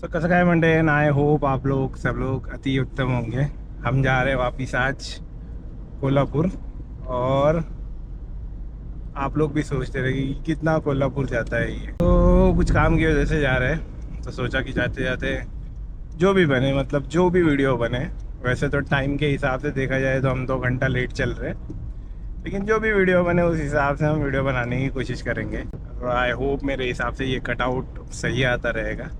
तो कसं काय म्हणते आई होप आप लोग सब लोग अति उत्तम होंगे। हम जा रहे हैं वापिस आज कोल्हापुर। और आप लोग भी सोचते रहे कि कितना कोल्हापुर जाता है ये, तो कुछ काम की वजह से जा रहे हैं। तो सोचा कि जाते जाते जो भी बने, मतलब जो भी वीडियो बने, वैसे तो टाइम के हिसाब से देखा जाए तो हम 2 घंटा लेट चल रहे हैं, लेकिन जो भी वीडियो बने उस हिसाब से हम वीडियो बनाने की कोशिश करेंगे। और आई होप मेरे हिसाब से ये कटआउट सही आता रहेगा,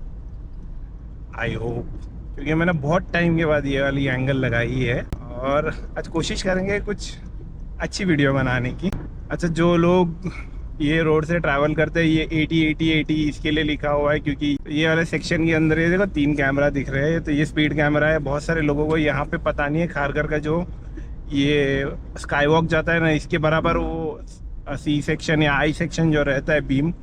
आई होप, क्योंकि मैंने बहुत टाइम के बाद ये वाली एंगल लगाई है। और आज कोशिश करेंगे कुछ अच्छी वीडियो बनाने की। अच्छा, जो लोग ये रोड से ट्रैवल करते हैं, ये 80 इसके लिए लिखा हुआ है क्योंकि ये वाले सेक्शन के अंदर ये देखो 3 कैमरा दिख रहे हैं, तो ये स्पीड कैमरा है। बहुत सारे लोगों को यहाँ पे पता नहीं है, खारघर का जो ये स्काई वॉक जाता है ना, इसके बराबर वो सी सेक्शन या आई सेक्शन जो रहता है बीम,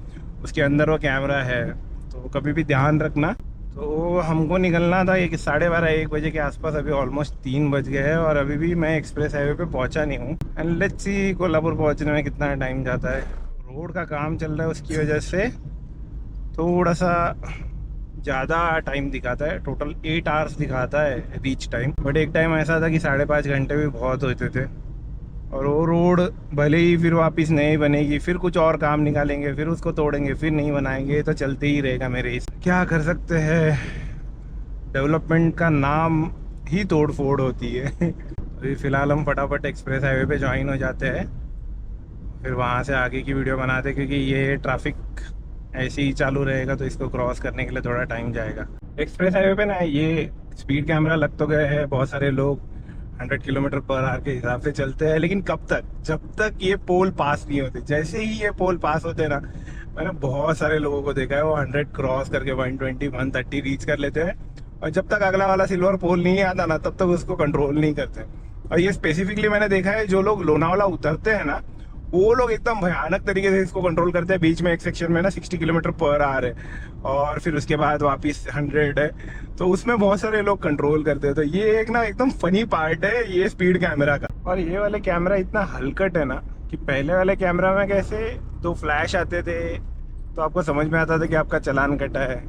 उसके अंदर वो कैमरा है। तो कभी भी ध्यान रखना। तो हमको निकलना था 12:30-1 बजे के आसपास। अभी ऑलमोस्ट 3 बज गए हैं और अभी भी मैं एक्सप्रेस हाईवे पे पहुंचा नहीं हूँ। एंड लेट्स सी कोल्हापुर पहुंचने में कितना टाइम जाता है। रोड का काम चल रहा है, उसकी वजह से थोड़ा सा ज़्यादा टाइम दिखाता है। टोटल 8 आवर्स दिखाता है रीच टाइम, बट एक टाइम ऐसा था कि 5.5 घंटे भी बहुत होते थे। और वो रोड भले ही फिर वापस नहीं बनेगी, फिर कुछ और काम निकालेंगे, फिर उसको तोड़ेंगे, फिर नहीं बनाएंगे, तो चलते ही रहेगा मेरे। इस क्या कर सकते हैं, डेवलपमेंट का नाम ही तोड़ फोड़ होती है। अभी फ़िलहाल हम फटाफट एक्सप्रेस हाईवे पे ज्वाइन हो जाते हैं, फिर वहाँ से आगे की वीडियो बनाते हैं, क्योंकि ये ट्रैफिक ऐसे ही चालू रहेगा तो इसको क्रॉस करने के लिए थोड़ा टाइम जाएगा। एक्सप्रेस हाईवे पे ना ये स्पीड कैमरा लग तो गए हैं, बहुत सारे लोग 100 किलोमीटर पर आवर के हिसाब से चलते हैं, लेकिन कब तक, जब तक ये पोल पास नहीं होते। जैसे ही ये पोल पास होते हैं ना, मैंने बहुत सारे लोगों को देखा है वो 100 क्रॉस करके 120 130 रीच कर लेते हैं, और जब तक अगला वाला सिल्वर पोल नहीं आता ना, तब तक उसको कंट्रोल नहीं करते। और ये स्पेसिफिकली मैंने देखा है, जो लोग लोनावाला उतरते हैं ना, वो लोग एकदम भयानक तरीके से इसको कंट्रोल करते हैं। बीच में एक सेक्शन में ना 60 किलोमीटर पर आवर है, और फिर उसके बाद वापस 100 है, तो उसमें बहुत सारे लोग कंट्रोल करते हैं। तो ये एक ना एकदम फनी पार्ट है ये स्पीड कैमरा का। और ये वाले कैमरा इतना हल्कट है ना, कि पहले वाले कैमरा में कैसे 2 फ्लैश आते थे तो आपको समझ में आता था कि आपका चालान कटा है।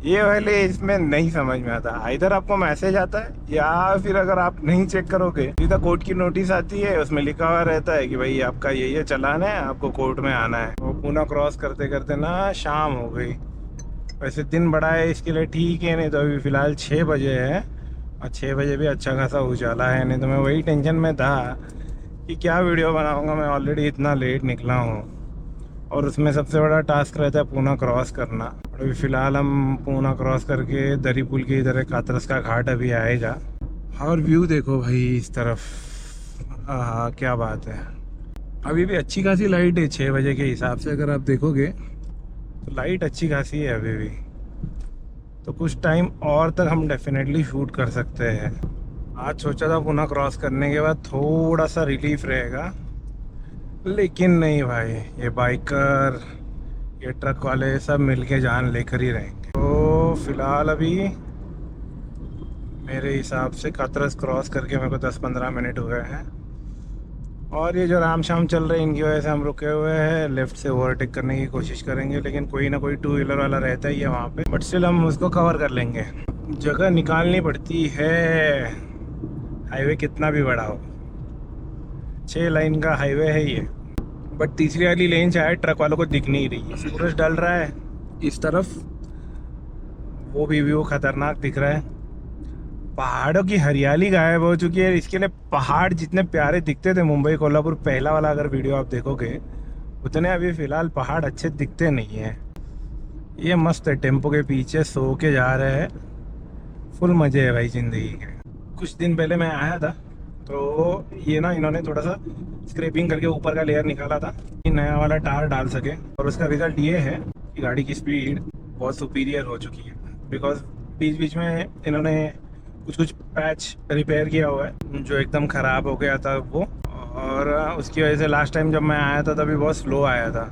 ये वाले इसमें नहीं समझ में आता, इधर आपको मैसेज आता है, या फिर अगर आप नहीं चेक करोगे सीधा कोर्ट की नोटिस आती है, उसमें लिखा हुआ रहता है कि भाई आपका ये चालान है, आपको कोर्ट में आना है। वो पुणे क्रॉस करते करते ना शाम हो गई। वैसे दिन बड़ा है इसके लिए ठीक है, नहीं तो अभी फ़िलहाल 6 बजे है, और 6 बजे भी अच्छा खासा उजाला है। नहीं तो मैं वही टेंशन में था कि क्या वीडियो बनाऊँगा, मैं ऑलरेडी इतना लेट निकला हूँ, और उसमें सबसे बड़ा टास्क रहता है पुणे क्रॉस करना। अभी फ़िलहाल हम पुणे क्रॉस करके दरी पुल के इधर कातरस का घाट अभी आएगा। और व्यू देखो भाई इस तरफ, हाँ क्या बात है। अभी भी अच्छी खासी लाइट है 6 बजे के हिसाब से, अगर आप देखोगे तो लाइट अच्छी खासी है अभी भी। तो कुछ टाइम और तक हम डेफिनेटली शूट कर सकते हैं। आज सोचा था पुणे क्रॉस करने के बाद थोड़ा सा रिलीफ रहेगा, लेकिन नहीं भाई, ये बाइकर, ये ट्रक वाले सब मिलके जान लेकर ही रहेंगे। तो फिलहाल अभी मेरे हिसाब से कातरस क्रॉस करके मेरे को 10-15 मिनट हुए हैं, और ये जो राम शाम चल रहे हैं इनकी वजह से हम रुके हुए हैं। लेफ़्ट से ओवरटेक करने की कोशिश करेंगे, लेकिन कोई ना कोई 2 व्हीलर वाला रहता ही है वहाँ पे, बट स्टिल हम उसको कवर कर लेंगे। जगह निकालनी पड़ती है, हाईवे कितना भी बड़ा हो। 6 लाइन का हाईवे है ये, बट तीसरी वाली लेन शायद ट्रक वालों को दिख नहीं रही है। सूरज डल रहा है इस तरफ, वो भी व्यू खतरनाक दिख रहा है। पहाड़ों की हरियाली गायब हो चुकी है। इसके लिए पहाड़ जितने प्यारे दिखते थे मुंबई कोल्हापुर पहला वाला अगर वीडियो आप देखोगे, उतने अभी फ़िलहाल पहाड़ अच्छे दिखते नहीं हैं। ये मस्त है, टेम्पो के पीछे सो के जा रहे हैं, फुल मज़े है भाई ज़िंदगी के। कुछ दिन पहले मैं आया था, तो ये ना इन्होंने थोड़ा सा स्क्रैपिंग करके ऊपर का लेयर निकाला था कि नया वाला टायर डाल सके, और उसका रिजल्ट ये है कि गाड़ी की स्पीड बहुत सुपीरियर हो चुकी है। बिकॉज बीच बीच में इन्होंने कुछ पैच रिपेयर किया हुआ है जो एकदम ख़राब हो गया था वो, और उसकी वजह से लास्ट टाइम जब मैं आया था तभी बहुत स्लो आया था,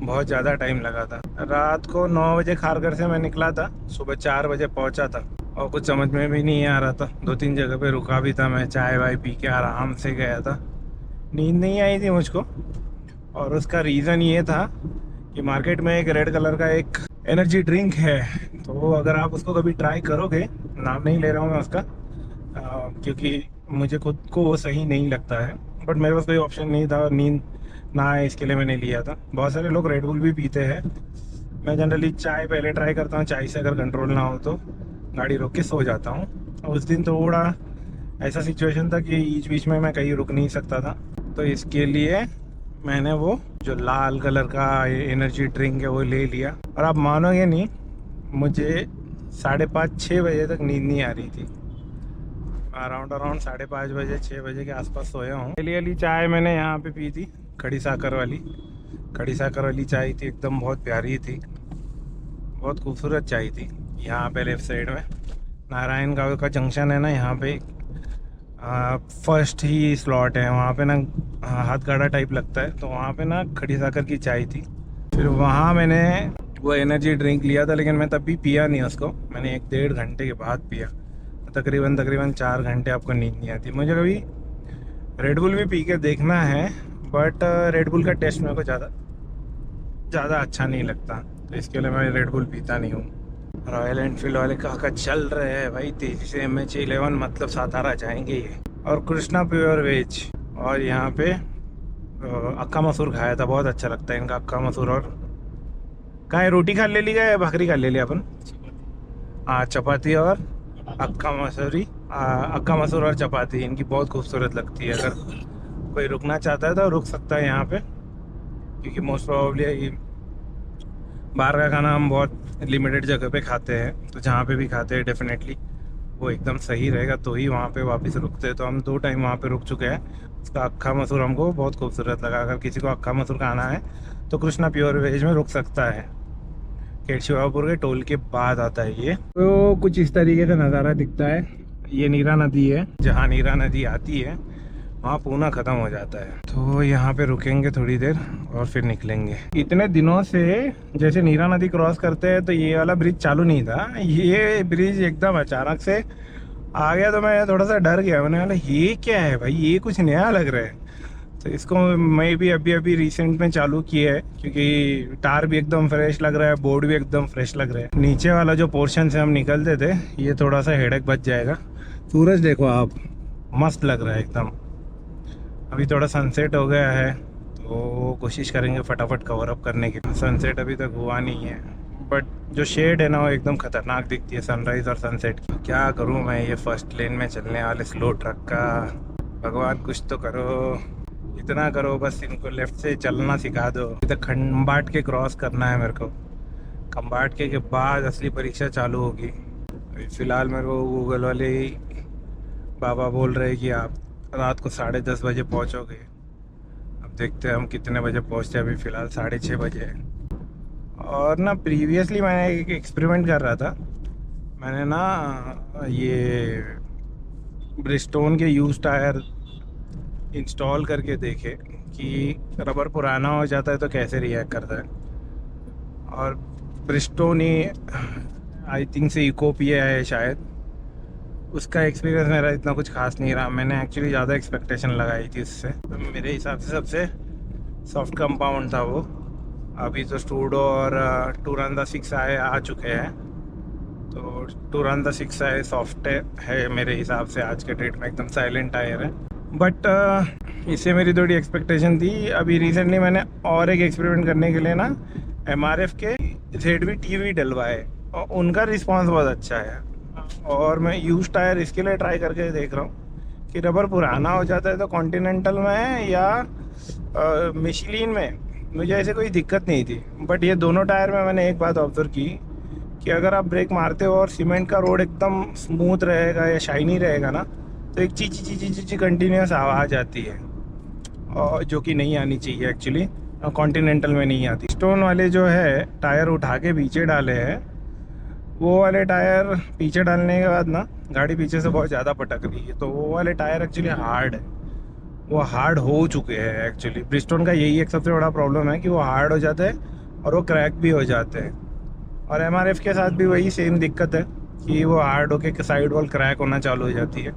बहुत ज़्यादा टाइम लगा था। रात को 9 बजे खारघर से मैं निकला था, सुबह 4 बजे पहुंचा था, और कुछ समझ में भी नहीं आ रहा था। 2-3 जगह पे रुका भी था मैं, चाय वाय पी के आराम से गया था। नींद नहीं आई थी मुझको, और उसका रीज़न ये था कि मार्केट में एक रेड कलर का एक एनर्जी ड्रिंक है, तो अगर आप उसको कभी ट्राई करोगे, नाम नहीं ले रहा हूँ मैं उसका, क्योंकि मुझे खुद को वो सही नहीं लगता है, बट मेरे पास कोई ऑप्शन नहीं था, नींद ना आए इसके लिए मैंने लिया था। बहुत सारे लोग रेड बुल भी पीते हैं, मैं जनरली चाय पहले ट्राई करता हूँ, चाय से अगर कंट्रोल ना हो तो गाड़ी रोक के सो जाता हूँ। उस दिन थोड़ा ऐसा सिचुएशन था कि बीच बीच में मैं कहीं रुक नहीं सकता था, तो इसके लिए मैंने वो जो लाल कलर का एनर्जी ड्रिंक है वो ले लिया। और आप मानोगे नहीं, मुझे 5:30-6 बजे तक नींद नहीं आ रही थी। अराउंड 5:30 बजे 6 बजे के आसपास सोया हूँ। पहली वाली चाय मैंने यहाँ पे पी थी, खड़ी साकर वाली चाय थी, एकदम बहुत प्यारी थी, बहुत खूबसूरत चाय थी। यहाँ पे लेफ्ट साइड में नारायण गांव का जंक्शन है ना, यहाँ पे फर्स्ट ही स्लॉट है, वहाँ पे ना हाथ गाड़ा टाइप लगता है, तो वहाँ पे ना खड़ी साकर की चाय थी। फिर वहाँ मैंने वो एनर्जी ड्रिंक लिया था, लेकिन मैं तब भी पिया नहीं उसको, मैंने 1-1.5 घंटे के बाद पिया। तकरीबन 4 घंटे आपको नींद नहीं आती। मुझे कभी रेड बुल भी पी के देखना है, बट रेड बुल का टेस्ट मेरे को ज़्यादा अच्छा नहीं लगता, तो इसके लिए मैं रेड बुल पीता नहीं हूँ। रॉयल एनफील्ड वाले काका चल रहे हैं भाई तेजी से, MH11 मतलब सातारा जाएंगे ये। और कृष्णा प्योर वेज, और यहाँ पे अक्का मसूर खाया था, बहुत अच्छा लगता है इनका अक्का मसूर। और कहाँ है, रोटी खा ले लिया या भाकरी खा ले लिया अपन? हाँ, चपाती और अक्का मसूर और चपाती इनकी बहुत खूबसूरत लगती है। अगर कोई रुकना चाहता है तो रुक सकता है यहाँ पे, क्योंकि मोस्ट प्रोबेबली बाहर का खाना हम बहुत लिमिटेड जगह पे खाते हैं, तो जहाँ पे भी खाते हैं डेफिनेटली वो एकदम सही रहेगा तो ही वहाँ पे वापस रुकते हैं। तो हम 2 टाइम वहाँ पे रुक चुके हैं। उसका अक्खा मसूर हमको बहुत खूबसूरत लगा। अगर किसी को अक्खा मसूर खाना है तो कृष्णा प्योर वेज में रुक सकता है। केशवापुर के टोल के बाद आता है ये। तो कुछ इस तरीके का नज़ारा दिखता है। ये नीरा नदी है, जहाँ नीरा नदी आती है वहाँ पूना ख़त्म हो जाता है। तो यहाँ पे रुकेंगे थोड़ी देर और फिर निकलेंगे। इतने दिनों से जैसे नीरा नदी क्रॉस करते हैं तो ये वाला ब्रिज चालू नहीं था, ये ब्रिज एकदम अचानक से आ गया, तो मैं थोड़ा सा डर गया। मैंने बोला ये क्या है भाई, ये कुछ नया लग रहा है। तो इसको मैं भी अभी रिसेंट में चालू किया है, क्योंकि टार भी एकदम फ्रेश लग रहा है, बोर्ड भी एकदम फ्रेश लग रहा है। नीचे वाला जो पोर्शन से हम निकलते थे ये थोड़ा सा हेडेक बच जाएगा। सूरज देखो आप, मस्त लग रहा है एकदम। अभी थोड़ा सनसेट हो गया है तो कोशिश करेंगे फटाफट कवर अप करने की। सनसेट अभी तक हुआ नहीं है, बट जो शेड है ना वो एकदम खतरनाक दिखती है सनराइज़ और सनसेट की। क्या करूं मैं ये फर्स्ट लेन में चलने वाले स्लो ट्रक का, भगवान कुछ तो करो, इतना करो बस, इनको लेफ्ट से चलना सिखा दो। इधर खंबाट के क्रॉस करना है मेरे को, खंबाट के बाद असली परीक्षा चालू होगी। फ़िलहाल मेरे को गूगल वाले बाबा बोल रहे हैं कि आप रात को 10:30 बजे पहुंचोगे। अब देखते हैं हम कितने बजे पहुंचते हैं। अभी फ़िलहाल 6:30 बजे है। और ना प्रीवियसली मैंने एक एक्सपेरिमेंट कर रहा था, मैंने ना ये ब्रिस्टोन के यूज टायर इंस्टॉल करके देखे कि रबर पुराना हो जाता है तो कैसे रिएक्ट करता है। और ब्रिस्टोन ही आई थिंक से इकोपिया है शायद, उसका एक्सपीरियंस मेरा इतना कुछ खास नहीं रहा। मैंने एक्चुअली ज़्यादा एक्सपेक्टेशन लगाई थी उससे, तो मेरे हिसाब से सबसे सॉफ्ट कंपाउंड था वो। अभी तो स्टूडो और टूरांदा 6i आ चुके हैं, तो टूरांदा 6i सॉफ्ट है मेरे हिसाब से आज के डेट में, एकदम साइलेंट टायर है। बट इससे मेरी थोड़ी एक्सपेक्टेशन थी। अभी रिसेंटली मैंने और एक एक्सपेरिमेंट करने के लिए ना MRF के ZV TV डलवाए और उनका रिस्पांस बहुत अच्छा है। और मैं यूज टायर इसके लिए ट्राई करके देख रहा हूँ कि रबर पुराना हो जाता है तो कॉन्टिनेंटल में या मिशेलिन में मुझे ऐसे कोई दिक्कत नहीं थी। बट ये दोनों टायर में मैंने एक बात ऑब्जर्व की कि अगर आप ब्रेक मारते हो और सीमेंट का रोड एकदम स्मूथ रहेगा या शाइनी रहेगा ना, तो एक ची कंटिन्यूस आवाज़ आती है, और जो कि नहीं आनी चाहिए एक्चुअली, कॉन्टिनेंटल में नहीं आती। स्टोन वाले जो है टायर उठा के पीछे डाले हैं, वो वाले टायर पीछे डालने के बाद ना गाड़ी पीछे से बहुत ज़्यादा पटक रही है, तो वो वाले टायर एक्चुअली हार्ड है, वो हार्ड हो चुके हैं एक्चुअली। ब्रिस्टोन का यही एक सबसे बड़ा प्रॉब्लम है कि वो हार्ड हो जाते हैं और वो क्रैक भी हो जाते हैं। और MRF के साथ भी वही सेम दिक्कत है कि वो हार्ड होके साइड वॉल क्रैक होना चालू हो जाती है।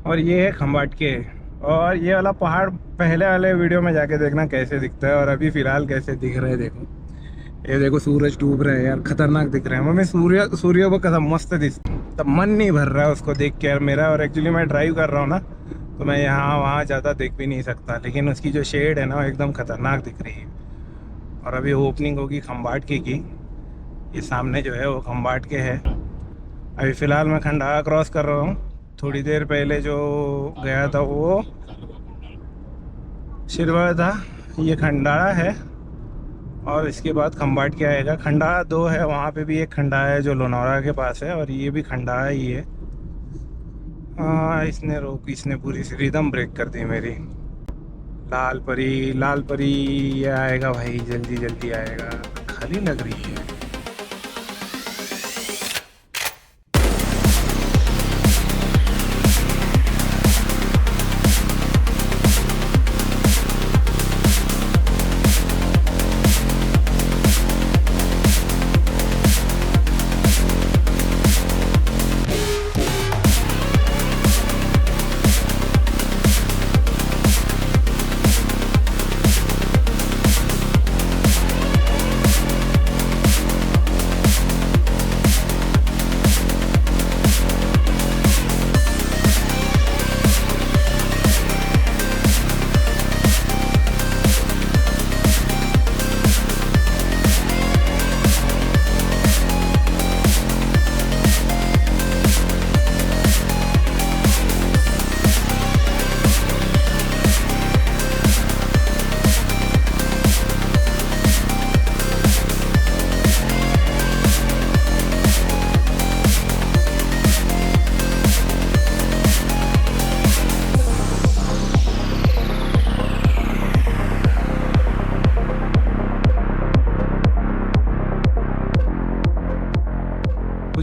और ये है खंबाट के, और ये वाला पहाड़ पहले वाले वीडियो में जाके देखना कैसे दिखता है और अभी फ़िलहाल कैसे दिख रहे हैं। देखो ये देखो सूरज डूब रहा है यार, खतरनाक दिख रहा है। मम्मी सूर्य को कसम मस्त दिख, तब मन नहीं भर रहा है उसको देख के यार मेरा। और एक्चुअली मैं ड्राइव कर रहा हूँ ना, तो मैं यहाँ वहाँ ज़्यादा देख भी नहीं सकता, लेकिन उसकी जो शेड है ना वो एकदम खतरनाक दिख रही है। और अभी ओपनिंग होगी खम्बाटकी की, ये सामने जो है वो खम्बाटके है। अभी फ़िलहाल मैं खंडाला क्रॉस कर रहा हूँ। थोड़ी देर पहले जो गया था वो शिरवा था, ये खंडाला है। और इसके बाद खम्बाटकी आएगा। खंडाला 2 है, वहाँ पे भी एक खंडाला है जो लोनावला के पास है, और ये भी खंडाला ही है। इसने पूरी रिदम ब्रेक कर दी मेरी। लाल परी ये आएगा भाई, जल्दी जल्दी आएगा, खाली लग रही है।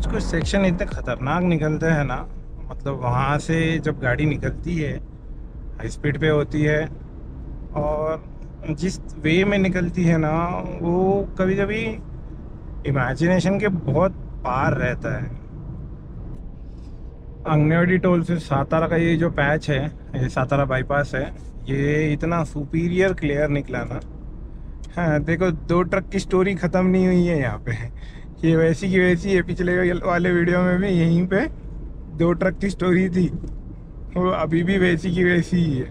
कुछ सेक्शन इतने खतरनाक निकलते हैं ना, मतलब वहाँ से जब गाड़ी निकलती है हाई स्पीड पे होती है, और जिस वे में निकलती है ना वो कभी कभी इमेजिनेशन के बहुत पार रहता है। अंगनेवाड़ी टोल से सातारा का ये जो पैच है, ये सातारा बाईपास है, ये इतना सुपीरियर क्लियर निकला ना। हाँ देखो, 2 ट्रक की स्टोरी ख़त्म नहीं हुई है यहाँ पे, ये वैसी की वैसी है। पिछले वाले वीडियो में भी यहीं पे 2 ट्रक की स्टोरी थी, वो अभी भी वैसी की वैसी ही है।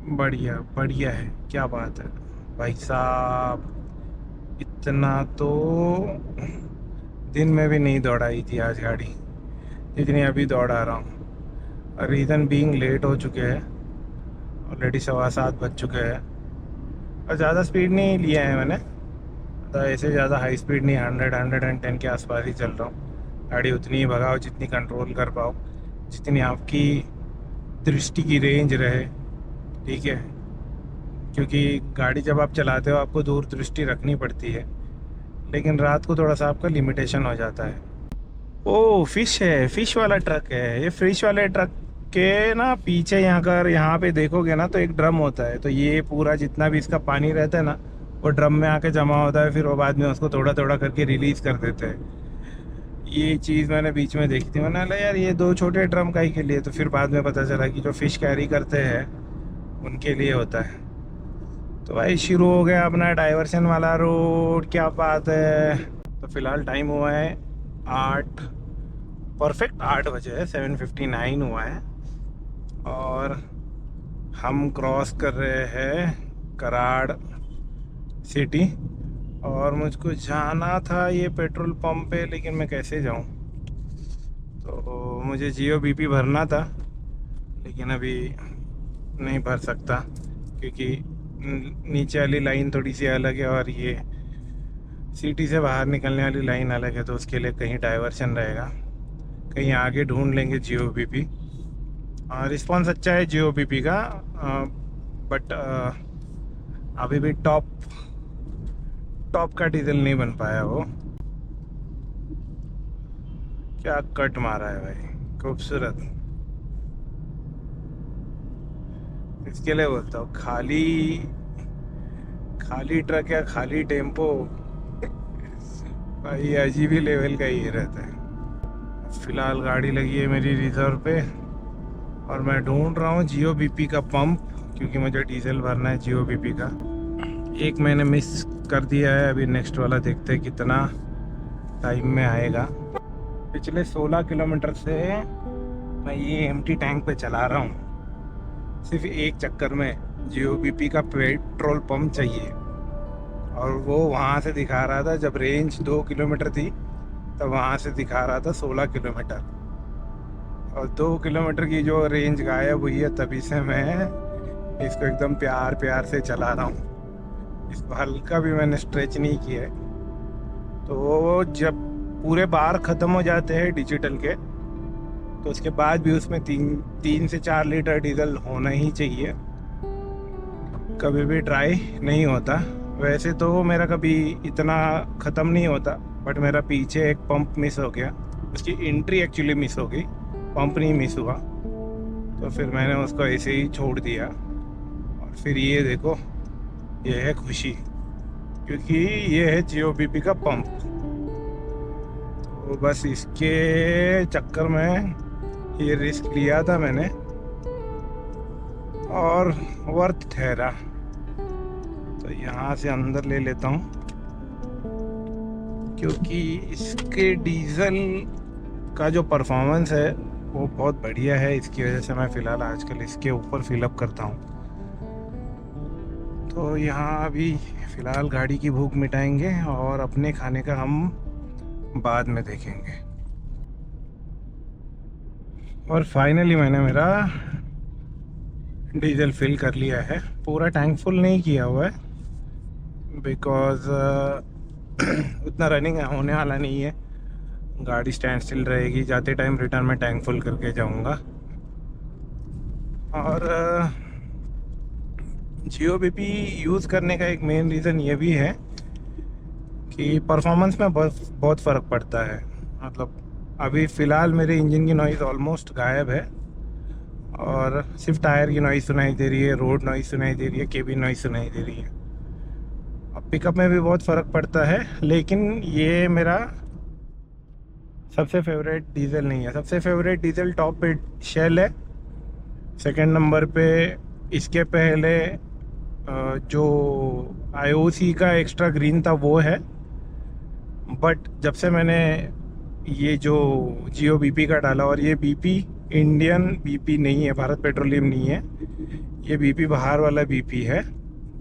बढ़िया बढ़िया है, क्या बात है भाई साहब। इतना तो दिन में भी नहीं दौड़ाई थी आज गाड़ी जितनी अभी दौड़ा रहा हूँ। रीज़न बीइंग लेट हो चुके हैं, ऑलरेडी 7:15 बज चुके हैं। और ज़्यादा स्पीड नहीं लिया है मैंने, तो ऐसे ज़्यादा हाई स्पीड नहीं, 100-110 के आसपास ही चल रहा हूँ। गाड़ी उतनी ही भगाओ जितनी कंट्रोल कर पाओ, जितनी आपकी दृष्टि की रेंज रहे, ठीक है। क्योंकि गाड़ी जब आप चलाते हो आपको दूर दृष्टि रखनी पड़ती है, लेकिन रात को थोड़ा सा आपका लिमिटेशन हो जाता है। ओ फिश है, फिश वाला ट्रक है ये। फिश वाले ट्रक के ना पीछे यहाँ पे देखोगे ना तो एक ड्रम होता है, तो ये पूरा जितना भी इसका पानी रहता है ना वो ड्रम में आके जमा होता है, फिर वो बाद में उसको थोड़ा थोड़ा करके रिलीज़ कर देते हैं। ये चीज़ मैंने बीच में देखी थी, मैंने बोला यार ये 2 छोटे ड्रम काहे के लिए, तो फिर बाद में पता चला कि जो फ़िश कैरी करते हैं उनके लिए होता है। तो भाई शुरू हो गया अपना डाइवर्शन वाला रोड, क्या बात है। तो फिलहाल टाइम हुआ है 8, परफेक्ट 8 बजे है, 7:59 हुआ है, और हम क्रॉस कर रहे हैं कराड़ सिटी। और मुझको जाना था ये पेट्रोल पंप पे, लेकिन मैं कैसे जाऊं। तो मुझे जियो बीपी भरना था, लेकिन अभी नहीं भर सकता क्योंकि नीचे वाली लाइन थोड़ी सी अलग है और ये सिटी से बाहर निकलने वाली लाइन अलग है, तो उसके लिए कहीं डाइवर्शन रहेगा, कहीं आगे ढूंढ लेंगे जियो बीपी। रिस्पॉन्स अच्छा है जियो बीपी का, बट अभी भी टॉप का डीजल नहीं बन पाया वो। क्या कट मारा है भाई, खूबसूरत। इसके लिए बोलता हूँ खाली ट्रक या खाली टेम्पो भाई अजीब ही लेवल का ही रहता है। फिलहाल गाड़ी लगी है मेरी रिजर्व पे, और मैं ढूंढ रहा हूँ जियो बीपी का पंप, क्योंकि मुझे डीजल भरना है जियो बीपी का। एक मैंने मिस कर दिया है, अभी नेक्स्ट वाला देखते हैं कितना टाइम में आएगा। पिछले 16 किलोमीटर से मैं ये एम्प्टी टैंक पे चला रहा हूँ, सिर्फ एक चक्कर में। GOBP का पेट्रोल पंप चाहिए, और वो वहाँ से दिखा रहा था, जब रेंज 2 किलोमीटर थी तब वहाँ से दिखा रहा था 16 किलोमीटर, और 2 किलोमीटर की जो रेंज गायब हुई है तभी से मैं इसको एकदम प्यार प्यार से चला रहा हूँ। इसको हल्का भी मैंने स्ट्रेच नहीं किया है। तो जब पूरे बार ख़त्म हो जाते हैं डिजिटल के, तो उसके बाद भी उसमें 3 से 4 लीटर डीजल होना ही चाहिए, कभी भी ड्राई नहीं होता। वैसे तो मेरा कभी इतना ख़त्म नहीं होता, बट मेरा पीछे एक पंप मिस हो गया, उसकी एंट्री एक्चुअली मिस हो गई, पंप नहीं मिस हुआ। तो फिर मैंने उसको ऐसे ही छोड़ दिया, और फिर ये देखो, ये है खुशी, क्योंकि ये है GOBP का पंप। तो बस इसके चक्कर में ये रिस्क लिया था मैंने, और वर्थ ठहरा। तो यहाँ से अंदर ले लेता हूँ, क्योंकि इसके डीजल का जो परफॉर्मेंस है वो बहुत बढ़िया है। इसकी वजह से मैं फ़िलहाल आजकल इसके ऊपर फिलअप करता हूँ। तो यहाँ अभी फ़िलहाल गाड़ी की भूख मिटाएंगे, और अपने खाने का हम बाद में देखेंगे। और फाइनली मैंने मेरा डीजल फिल कर लिया है। पूरा टैंक फुल नहीं किया हुआ है, बिकॉज़ उतना रनिंग होने वाला नहीं है, गाड़ी स्टैंड स्टिल रहेगी। जाते टाइम रिटर्न में टैंक फुल करके जाऊंगा। और GOBP यूज़ करने का एक मेन रीज़न ये भी है कि परफॉर्मेंस में बहुत फ़र्क पड़ता है। मतलब अभी फ़िलहाल मेरे इंजन की नॉइज़ ऑलमोस्ट गायब है, और सिर्फ टायर की नॉइज़ सुनाई दे रही है, रोड नॉइज़ सुनाई दे रही है, केबिन नॉइज़ सुनाई दे रही है। अब पिकअप में भी बहुत फ़र्क पड़ता है, लेकिन ये मेरा सबसे फेवरेट डीजल नहीं है। सबसे फेवरेट डीजल टॉप पे शेल है, सेकंड नंबर पे इसके पहले जो IOC का एक्स्ट्रा ग्रीन था वो है। बट जब से मैंने ये जो GOBP का डाला, और ये BP इंडियन BP नहीं है, भारत पेट्रोलियम नहीं है, ये BP बाहर वाला BP है।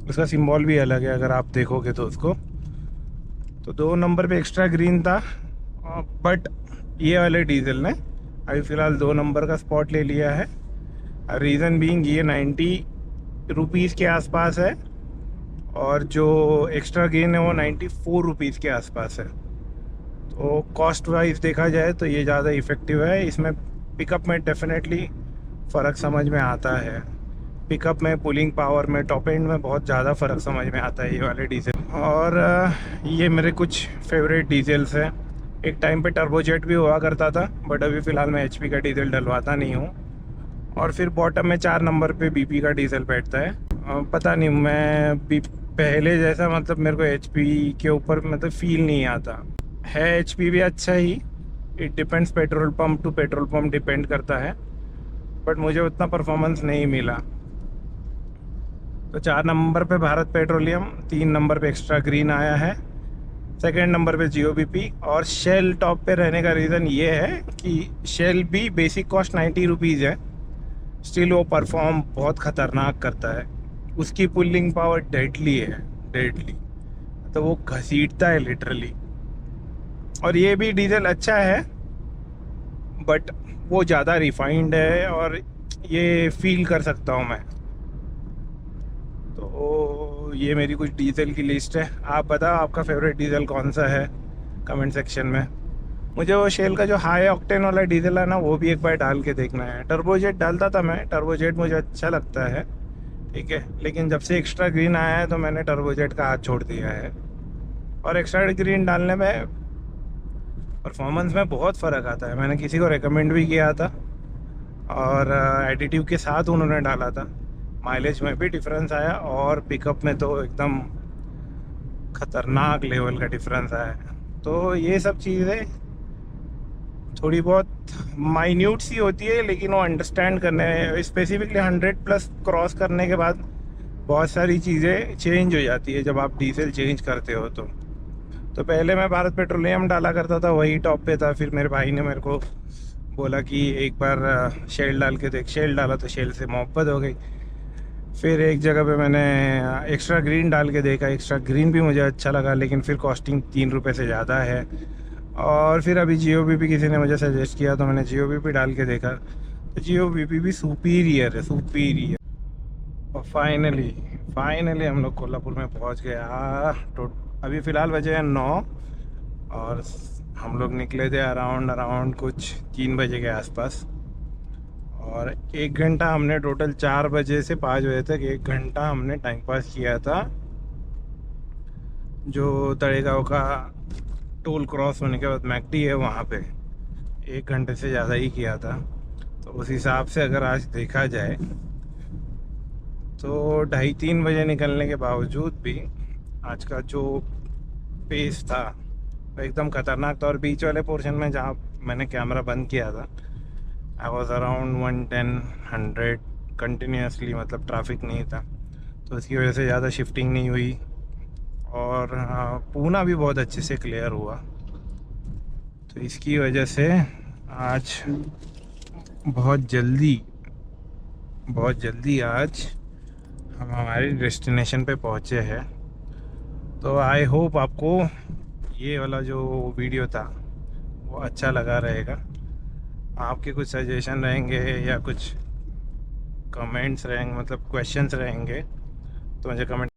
उसका सिंबल भी अलग है अगर आप देखोगे तो उसको। तो 2 नंबर पे एक्स्ट्रा ग्रीन था, बट ये वाले डीजल ने अभी फ़िलहाल 2 नंबर का स्पॉट ले लिया है। रीज़न बीइंग ये 90 रुपीज़ के आसपास है, और जो एक्स्ट्रा ग्रीन है वो 94 रुपीज़ के आसपास है। तो कॉस्ट वाइज देखा जाए तो ये ज़्यादा इफ़ेक्टिव है। इसमें पिकअप में डेफिनेटली फ़र्क समझ में आता है, पिकअप में, पुलिंग पावर में, टॉप एंड में बहुत ज़्यादा फ़र्क समझ में आता है ये वाले डीजल। और ये मेरे कुछ फेवरेट डीजल्स हैं। एक टाइम पे टर्बोजेट भी हुआ करता था, बट अभी फ़िलहाल मैं HP का डीजल डलवाता नहीं हूँ। और फिर बॉटम में 4 नंबर पे BP का डीजल बैठता है। पता नहीं, मैं भी पहले जैसा, मतलब मेरे को HP के ऊपर मतलब फील नहीं आता है। HP भी अच्छा ही, it depends, petrol pump to petrol pump depend करता है, बट मुझे उतना परफॉर्मेंस नहीं मिला। तो 4 नंबर पे भारत पेट्रोलियम, 3 नंबर पे एक्स्ट्रा ग्रीन आया है, सेकंड नंबर पे GOBP, और शेल टॉप पे रहने का रीज़न ये है कि शेल भी बेसिक कॉस्ट 90 रुपीज़ है, स्टिल वो परफॉर्म बहुत ख़तरनाक करता है। उसकी पुलिंग पावर डेडली है, डेडली, तो वो घसीटता है लिटरली। और ये भी डीजल अच्छा है, बट वो ज़्यादा रिफाइंड है, और ये फील कर सकता हूँ मैं। तो ये मेरी कुछ डीजल की लिस्ट है। आप बताओ आपका फेवरेट डीजल कौन सा है, कमेंट सेक्शन में। मुझे वो शेल का जो हाई ऑक्टेन वाला डीजल है ना, वो भी एक बार डाल के देखना है। टर्बोजेट डालता था मैं, टर्बोजेट मुझे अच्छा लगता है, ठीक है, लेकिन जब से एक्स्ट्रा ग्रीन आया है तो मैंने टर्बोजेट का हाथ छोड़ दिया है। और एक्स्ट्रा ग्रीन डालने में परफॉर्मेंस में बहुत फ़र्क आता है। मैंने किसी को रेकमेंड भी किया था, और एडिटिव के साथ उन्होंने डाला था। माइलेज में भी डिफरेंस आया, और पिकअप में तो एकदम ख़तरनाक लेवल का डिफरेंस आया। तो ये सब चीज़ें थोड़ी बहुत माइन्यूट सी होती है, लेकिन वो अंडरस्टैंड करने, स्पेसिफिकली 100+ क्रॉस करने के बाद बहुत सारी चीज़ें चेंज हो जाती है जब आप डीजल चेंज करते हो। तो पहले मैं भारत पेट्रोलियम डाला करता था, वही टॉप पे था। फिर मेरे भाई ने मेरे को बोला कि एक बार शेल डाल के देख। शेल डाला तो शेल से मोहब्बत हो गई। फिर एक जगह पे मैंने एक्स्ट्रा ग्रीन डाल के देखा। एक्स्ट्रा ग्रीन भी मुझे अच्छा लगा, लेकिन फिर कॉस्टिंग 3 रुपये से ज़्यादा है। और फिर अभी जियो भी किसी ने मुझे सजेस्ट किया, तो मैंने जियो भी डाल के देखा। तो जियो भी सुपीरियर है, सुपीरियर। और फाइनली फाइनली हम लोग कोल्हापुर में पहुंच गया। तो अभी फ़िलहाल बजे हैं 9, और हम लोग निकले थे अराउंड अराउंड कुछ 3 बजे के आसपास। और 1 घंटा हमने टोटल 4 बजे से 5 बजे तक 1 घंटा हमने टाइम पास किया था, जो तड़ेगांव का टोल क्रॉस होने के बाद मैकडी है वहाँ पे। 1 घंटे से ज़्यादा ही किया था। तो उस हिसाब से अगर आज देखा जाए तो 2:30-3 बजे निकलने के बावजूद भी आज का जो पेस था वो एकदम ख़तरनाक था। और बीच वाले पोर्शन में जहाँ मैंने कैमरा बंद किया था, आई वॉज अराउंड 110-100 कंटिन्यूसली, मतलब ट्रैफिक नहीं था। तो इसकी वजह से ज़्यादा शिफ्टिंग नहीं हुई। और पूना भी बहुत अच्छे से क्लियर हुआ। तो इसकी वजह से आज बहुत जल्दी आज हम हमारे डेस्टिनेशन पे पहुँचे हैं। तो आई होप आपको ये वाला जो वीडियो था वो अच्छा लगा रहेगा। आपके कुछ सजेशन रहेंगे या कुछ कमेंट्स रहेंगे, मतलब क्वेश्चंस रहेंगे, तो मुझे कमेंट